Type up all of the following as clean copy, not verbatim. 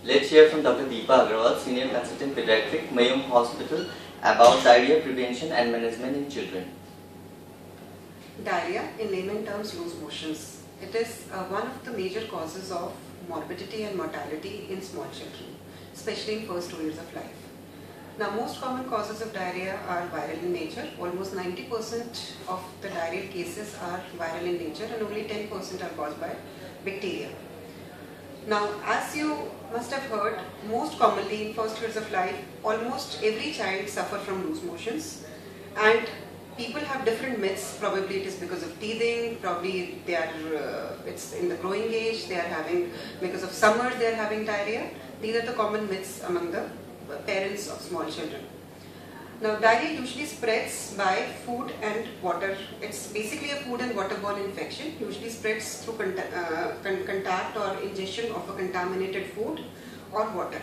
Let's hear from Dr. Deepa Agarwal, Senior Consultant Pediatric, Mayom Hospital, about diarrhea prevention and management in children. Diarrhea, in layman terms, loose motions. It is one of the major causes of morbidity and mortality in small children, especially in first 2 years of life. Now, most common causes of diarrhea are viral in nature. Almost 90% of the diarrheal cases are viral in nature and only 10% are caused by bacteria. Now, as you must have heard, most commonly in first years of life, almost every child suffers from loose motions, and people have different myths. Probably it is because of teething, probably they are, it's in the growing age, they are having, because of summers they are having diarrhea. These are the common myths among the parents of small children. Now, diarrhea usually spreads by food and water. It's basically a food and waterborne infection, usually spreads through contact or ingestion of a contaminated food or water.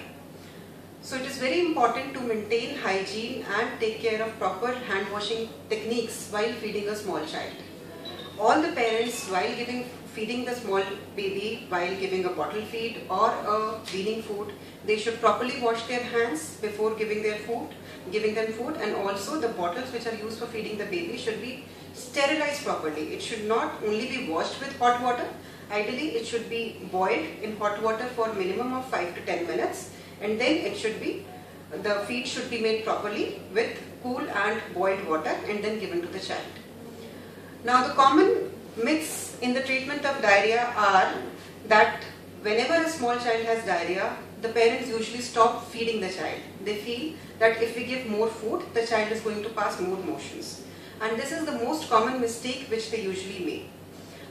So it is very important to maintain hygiene and take care of proper hand washing techniques while feeding a small child. All the parents, while feeding the small baby, while giving a bottle feed or a weaning food, they should properly wash their hands before giving them food, and also the bottles which are used for feeding the baby should be sterilized properly. It should not only be washed with hot water. Ideally, it should be boiled in hot water for minimum of 5 to 10 minutes, and then the feed should be made properly with cool and boiled water and then given to the child. Now, the common myths in the treatment of diarrhea are that whenever a small child has diarrhea, the parents usually stop feeding the child. They feel that if we give more food, the child is going to pass more motions. And this is the most common mistake which they usually make.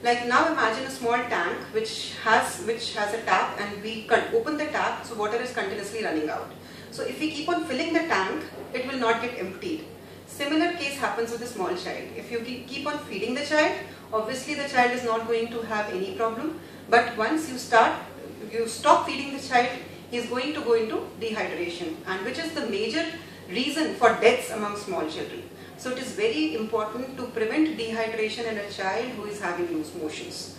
Like now imagine a small tank which has a tap, and we open the tap, so water is continuously running out. So if we keep on filling the tank, it will not get emptied. Similar case happens with a small child. If you keep on feeding the child, obviously the child is not going to have any problem. But once you stop feeding the child, he is going to go into dehydration, and which is the major reason for deaths among small children. So it is very important to prevent dehydration in a child who is having loose motions.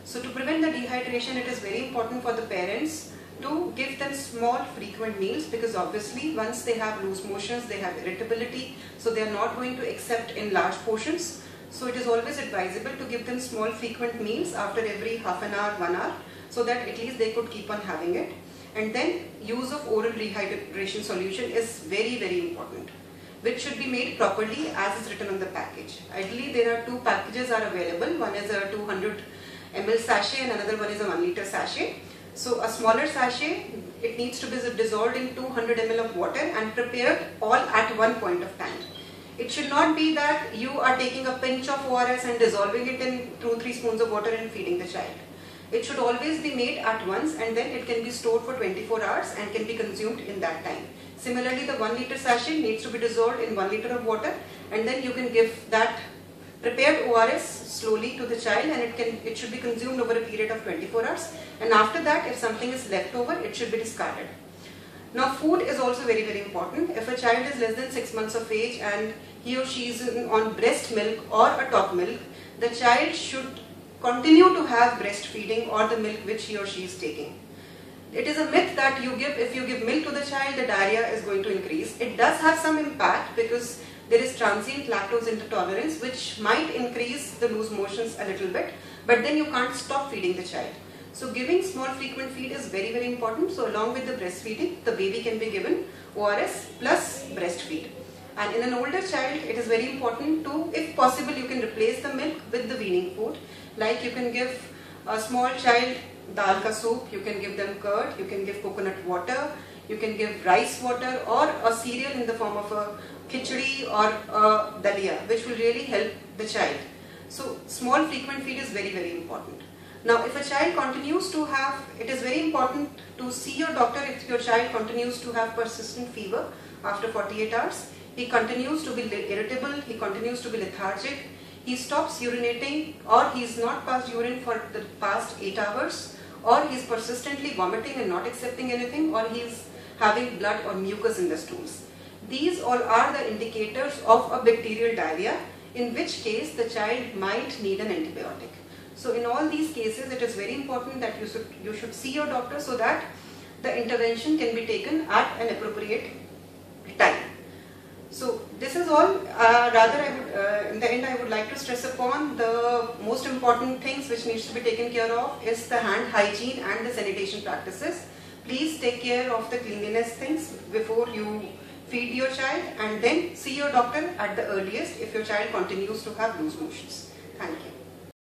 So to prevent the dehydration, it is very important for the parents to give them small frequent meals, because obviously once they have loose motions, they have irritability, so they are not going to accept in large portions. So it is always advisable to give them small frequent meals after every half an hour, 1 hour, so that at least they could keep on having it. And then use of oral rehydration solution is very, very important, which should be made properly as is written on the package. Ideally, there are 2 packages are available. One is a 200 ml sachet and another one is a 1 liter sachet. So a smaller sachet, it needs to be dissolved in 200 ml of water and prepared all at one point of time. It should not be that you are taking a pinch of ORS and dissolving it in 2-3 spoons of water and feeding the child. It should always be made at once, and then it can be stored for 24 hours and can be consumed in that time. Similarly, the 1 liter sachet needs to be dissolved in 1 liter of water, and then you can give that prepared ORS slowly to the child, and it should be consumed over a period of 24 hours. And after that, if something is left over, it should be discarded. Now, food is also very, very important. If a child is less than 6 months of age and he or she is on breast milk or a top milk, the child should continue to have breastfeeding or the milk which he or she is taking. It is a myth that if you give milk to the child, the diarrhea is going to increase. It does have some impact because there is transient lactose intolerance which might increase the loose motions a little bit, but then you can't stop feeding the child. So giving small frequent feed is very, very important. So along with the breastfeeding, the baby can be given ORS plus breastfeed. And in an older child, it is very important to, if possible, you can replace the milk with the weaning food. Like you can give a small child dal ka soup, you can give them curd, you can give coconut water, you can give rice water or a cereal in the form of a khichdi or a dalia, which will really help the child. So small frequent feed is very, very important. Now, if a child continues to have, it is very important to see your doctor if your child continues to have persistent fever after 48 hours. He continues to be irritable, he continues to be lethargic, he stops urinating, or he is not passed urine for the past 8 hours, or he is persistently vomiting and not accepting anything, or he is having blood or mucus in the stools. These all are the indicators of a bacterial diarrhea, in which case the child might need an antibiotic. So in all these cases, it is very important that you should see your doctor so that the intervention can be taken at an appropriate time. So this is all. In the end, I would like to stress upon the most important things which needs to be taken care of is the hand hygiene and the sanitation practices. Please take care of the cleanliness things before you feed your child, and then see your doctor at the earliest if your child continues to have loose motions. Thank you.